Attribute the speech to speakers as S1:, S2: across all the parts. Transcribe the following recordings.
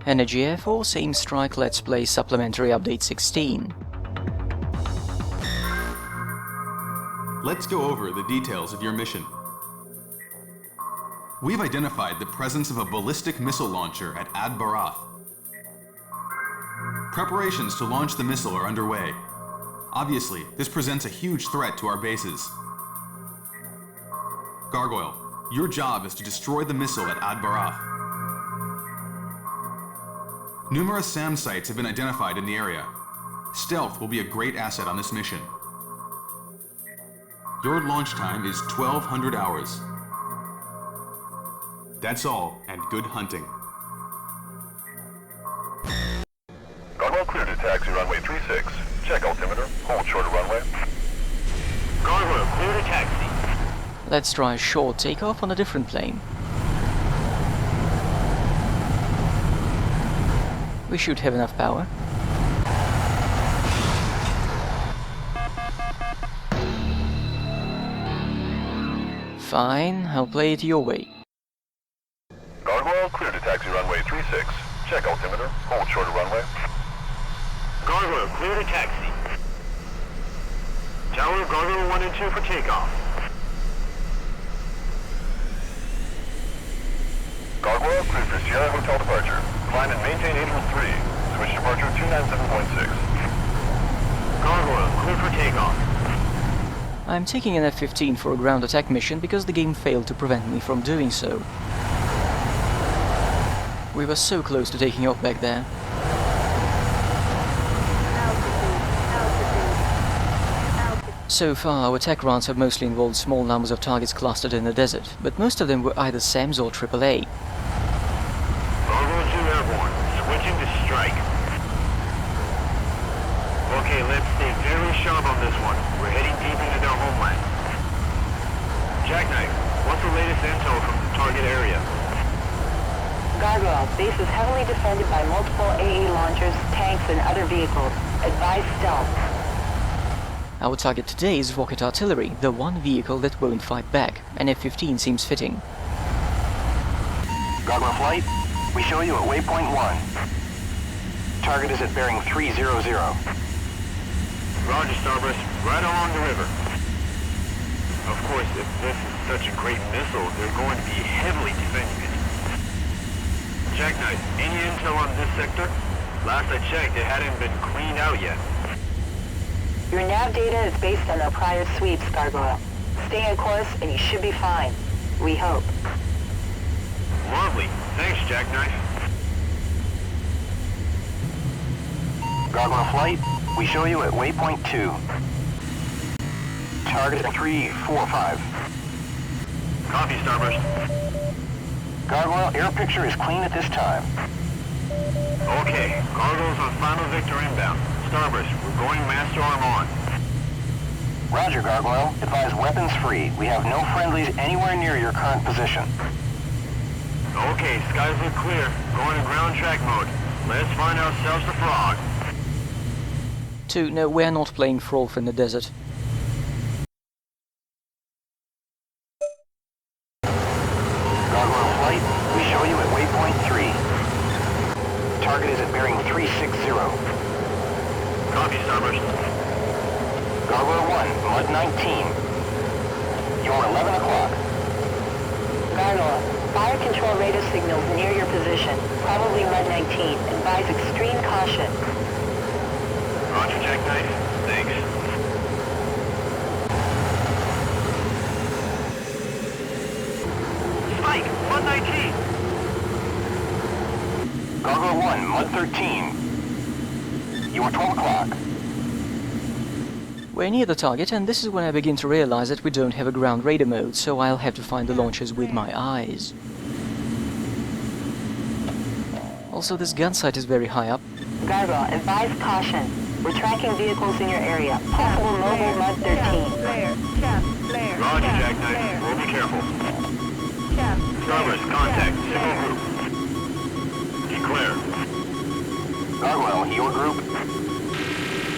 S1: Energy Airforce aimStrike Let's Play Supplementary Update 16.
S2: Let's go over the details of your mission. We've identified the presence of a ballistic missile launcher at Ad Barath. Preparations to launch the missile are underway. Obviously, this presents a huge threat to our bases. Gargoyle, your job is to destroy the missile at Ad Barath. Numerous SAM sites have been identified in the area. Stealth will be a great asset on this mission. Your launch time is 1200 hours. That's all, and good hunting.
S3: Gargoyle clear to taxi runway 36. Check altimeter. Hold short of runway.
S4: Gargoyle clear to taxi.
S1: Let's try a short takeoff on a different plane. We should have enough power. Fine, I'll play it your way.
S3: Gargoyle clear to taxi runway 36. Check altimeter. Hold short of runway.
S4: Gargoyle clear to taxi. Tower Gargoyle 1 and 2 for takeoff.
S3: Gargoyle clear for Sierra Hotel departure. Climb and maintain 803. Switch departure 297.6.
S4: Gargoyle clear for takeoff.
S1: I'm taking an F-15 for a ground attack mission because the game failed to prevent me from doing so. We were so close to taking off back there. So far, our attack runs have mostly involved small numbers of targets clustered in the desert, but most of them were either SAMs or AAA.
S4: Gargoyle 2 airborne, switching to strike. Okay, let's stay very sharp on this one. We're heading deep into their homeland. Jackknife, what's the latest intel from the target area?
S5: Gargoyle, base is heavily defended by multiple AA launchers, tanks, and other vehicles. Advise stealth.
S1: Our target today is rocket artillery, the one vehicle that won't fight back. An F-15 seems fitting.
S6: Gargoyle flight, we show you at waypoint 1. Target is at bearing 300.
S4: Roger, Starburst, right along the river. Of course, if this is such a great missile, they're going to be heavily defending it. Jackknife, any intel on this sector? Last I checked, it hadn't been cleaned out yet.
S5: Your nav data is based on our prior sweeps, Gargoyle. Stay on course and you should be fine. We hope.
S4: Lovely. Thanks, Jackknife.
S6: Gargoyle flight, we show you at waypoint 2. Target at 345.
S4: Copy, Starburst.
S6: Gargoyle, air picture is clean at this time.
S4: Okay, Gargoyle's on final Victor inbound. Starburst, we're going master arm on.
S6: Roger, Gargoyle. Advise weapons free. We have no friendlies anywhere near your current position.
S4: Okay, skies look clear. Going to ground track mode. Let's find ourselves a frog.
S1: 2. No, we're not playing Frolf in the desert.
S6: Gargoyle flight, we show you at waypoint 3. Target is at bearing 360.
S4: Copy, Starburst.
S6: Gargoyle 1, Mud 19. You're 11 o'clock.
S5: Gargoyle, fire control radar signals near your position. Probably Mud 19. Advise extreme caution.
S4: Roger, Jackknife. Thanks. Spike, Mud 19.
S6: Gargoyle 1, Mud 13. You are 12 o'clock.
S1: We're near the target, and this is when I begin to realize that we don't have a ground radar mode, so I'll have to find the launchers with my eyes. Also, this gun sight is very high up.
S5: Gargoyle, advise caution. We're tracking vehicles in your area. Possible mobile Mud 13.
S4: Roger, Jackknife. We'll be careful. Starburst, contact. Single group. Declare.
S6: Gargoyle, your group.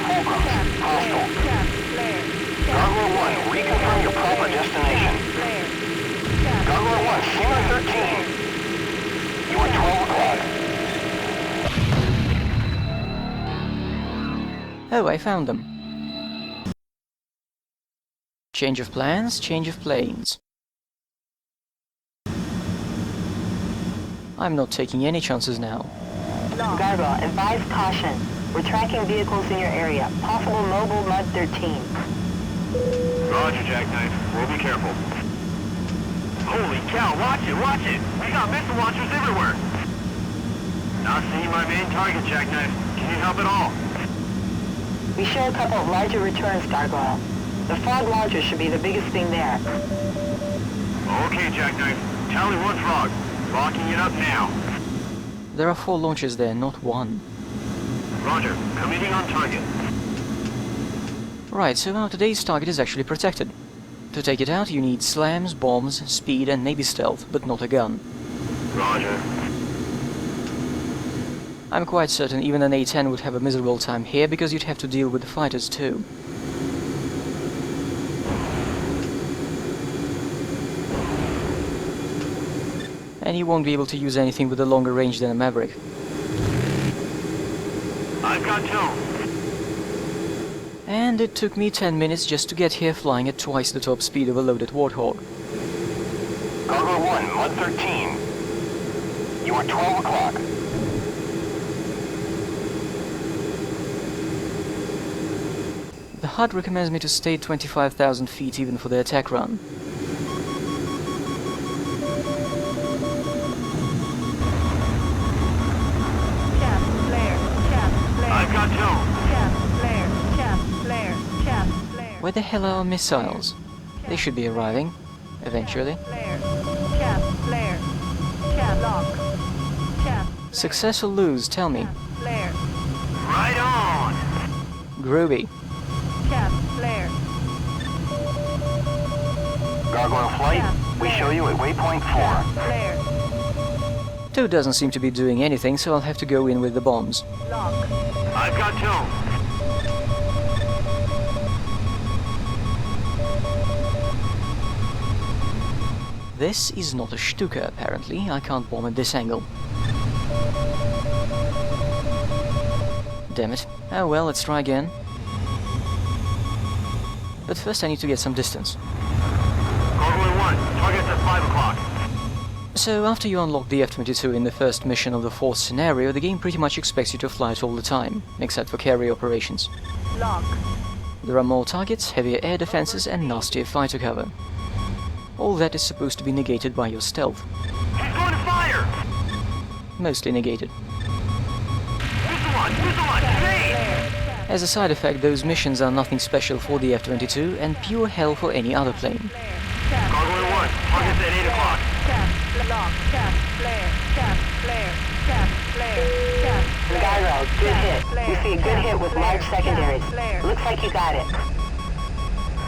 S6: Fulcrum, hostile. Gargoyle 1, reconfirm your proper destination. Gargoyle 1, Singer 13. You are 12 o'clock.
S1: Oh, I found them. Change of plans, change of planes. I'm not taking any chances now.
S5: Gargoyle, advise caution. We're tracking vehicles in your area. Possible mobile Mud 13.
S4: Roger, Jackknife. We'll be careful. Holy cow, watch it, watch it! We got missile launchers everywhere! Not seeing my main target, Jackknife. Can you help at all?
S5: We show a couple of larger returns, Gargoyle. The frog launcher should be the biggest thing there.
S4: Okay, Jackknife. Tally 1 frog. Locking it up now.
S1: There are 4 launches there, not 1.
S4: Roger. Committing on target.
S1: Right, so now today's target is actually protected. To take it out, you need slams, bombs, speed and maybe stealth, but not a gun.
S4: Roger.
S1: I'm quite certain even an A-10 would have a miserable time here because you'd have to deal with the fighters too. And you won't be able to use anything with a longer range than a Maverick.
S4: I've got tone.
S1: And it took me 10 minutes just to get here flying at twice the top speed of a loaded Warthog.
S6: Gargoyle 1, Mud 13. You are 12 o'clock.
S1: The HUD recommends me to stay 25,000 feet even for the attack run.
S4: I've got tone.
S1: Where the hell are our missiles? They should be arriving, eventually. Success or lose, tell me.
S4: Right on.
S1: Groovy.
S6: Gargoyle flight, we show you at waypoint 4.
S1: 2 doesn't seem to be doing anything, so I'll have to go in with the bombs.
S4: I've got tone.
S1: This is not a Stuka, apparently. I can't bomb at this angle. Damn it. Oh well, let's try again. But first I need to get some distance.
S4: Gargoyle 1, target's at 5 o'clock.
S1: So after you unlock the F-22 in the first mission of the 4th scenario, the game pretty much expects you to fly it all the time, except for carry operations. There are more targets, heavier air defenses and nastier fighter cover. All that is supposed to be negated by your stealth.
S4: He's going to fire!
S1: Mostly negated.
S4: Missile launch, great!
S1: As a side effect, those missions are nothing special for the F-22 and pure hell for any other plane.
S4: Gargoyle 1, target's at 8 o'clock.
S5: Gargoyle, good hit. We see a good hit with large secondaries. Looks like you got it.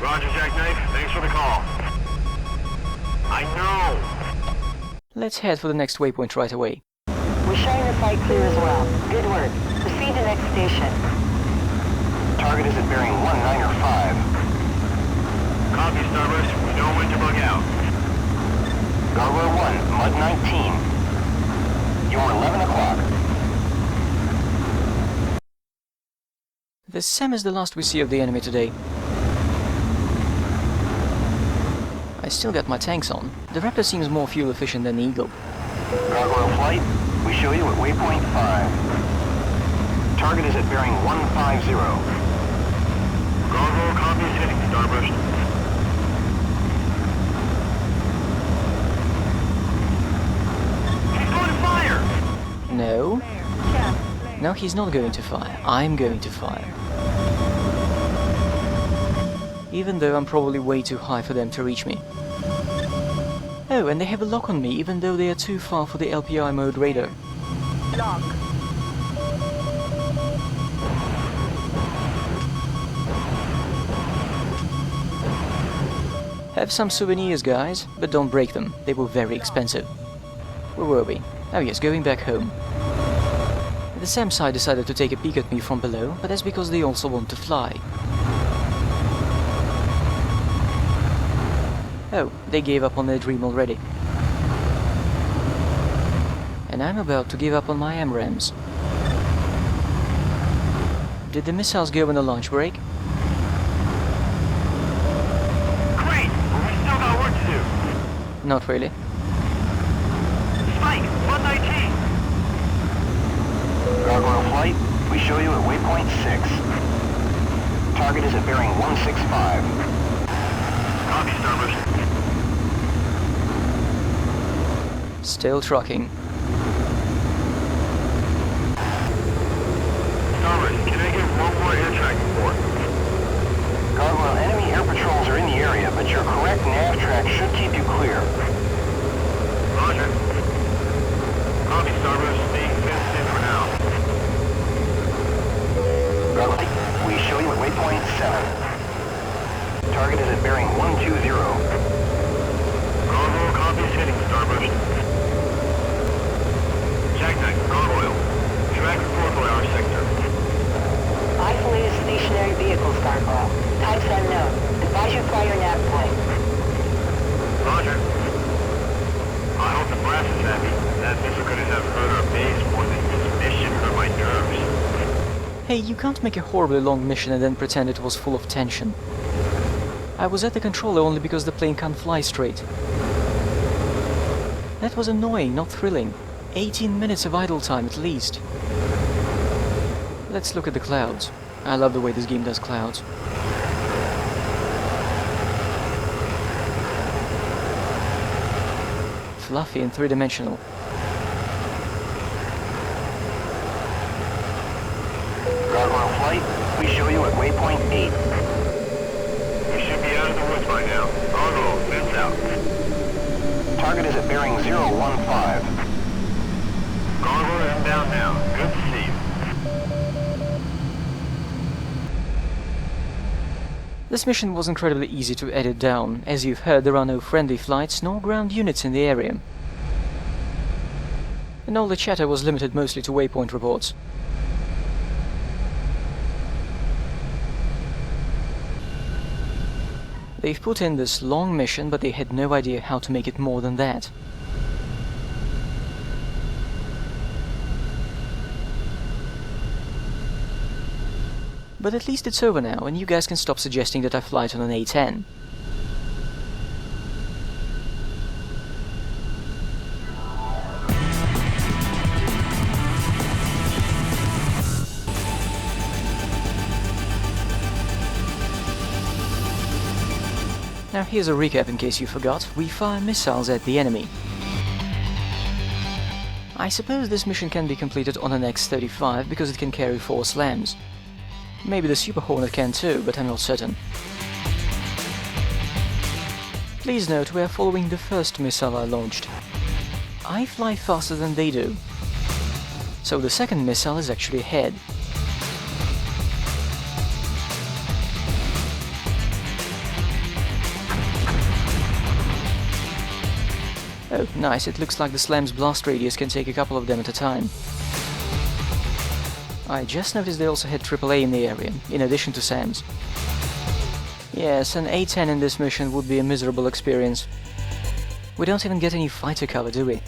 S4: Roger, Jackknife. Thanks for the call. I know.
S1: Let's head for the next waypoint right away.
S5: We're showing the site clear as well. Good work. Proceed to next station.
S6: Target is at bearing 195.
S4: Copy, Starburst. We know when to bug out.
S6: Gargoyle 1, Mud 19. You're 11 o'clock.
S1: The SAM is the last we see of the enemy today. I still got my tanks on. The Raptor seems more fuel efficient than the Eagle.
S6: Gargoyle flight, we show you at waypoint 5. Target is at bearing 150.
S4: Gargoyle copies hitting, Starburst. He's going to fire!
S1: No. No, he's not going to fire. I'm going to fire. Even though I'm probably way too high for them to reach me. Oh, and they have a lock on me, even though they are too far for the LPI mode radar. Have some souvenirs, guys, but don't break them. They were very expensive. Where were we? Oh yes, going back home. The SAM side decided to take a peek at me from below, but that's because they also want to fly. Oh, they gave up on their dream already. And I'm about to give up on my AMRAAMs. Did the missiles go on a launch break?
S4: Great, but we still got work to do.
S1: Not really.
S4: Spike, 119.
S6: Gargoyle flight, we show you at waypoint 6. Target is at bearing 165.
S4: Copy, Starburst.
S1: Still trucking.
S4: Starburst, can I get one more air tracking report?
S6: Gargoyle, enemy air patrols are in the area, but your correct nav track should keep you clear.
S4: Roger. Copy, Starburst. Staying fenced in for now.
S6: Gargoyle, we show you at waypoint 7. Target is at bearing 120.
S4: Gargoyle copies hitting, Starburst. Jackknife, Gargoyle. Track report for our sector.
S5: Isolated stationary vehicles, Gargoyle. Types unknown. Advise you fly your nav point.
S4: Roger. I hope the brass is happy. That missile could have hurt our base more than this mission hurt my nerves.
S1: Hey, you can't make a horribly long mission and then pretend it was full of tension. I was at the controller only because the plane can't fly straight. That was annoying, not thrilling. 18 minutes of idle time at least. Let's look at the clouds. I love the way this game does clouds. Fluffy and three-dimensional.
S6: Gargoyle flight, we show you at waypoint 8.
S4: We should be out of the woods by now. Gargoyle, fence out.
S6: Target is at bearing 015.
S4: Gargoyle inbound now. Good to see you.
S1: This mission was incredibly easy to edit down. As you've heard, there are no friendly flights nor ground units in the area. And all the chatter was limited mostly to waypoint reports. They've put in this long mission, but they had no idea how to make it more than that. But at least it's over now, and you guys can stop suggesting that I fly it on an A-10. Now here's a recap in case you forgot. We fire missiles at the enemy. I suppose this mission can be completed on an X-35 because it can carry 4 slams. Maybe the Super Hornet can too, but I'm not certain. Please note we are following the first missile I launched. I fly faster than they do, so the second missile is actually ahead. Oh, nice, it looks like the slam's blast radius can take a couple of them at a time. I just noticed they also had AAA in the area, in addition to SAMs. Yes, an A-10 in this mission would be a miserable experience. We don't even get any fighter cover, do we?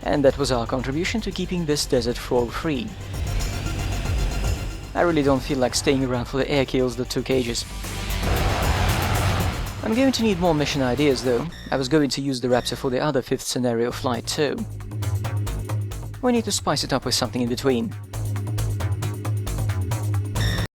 S1: And that was our contribution to keeping this desert frog free. I really don't feel like staying around for the air kills that took ages. I'm going to need more mission ideas though. I was going to use the Raptor for the other 5th scenario flight too. We need to spice it up with something in between.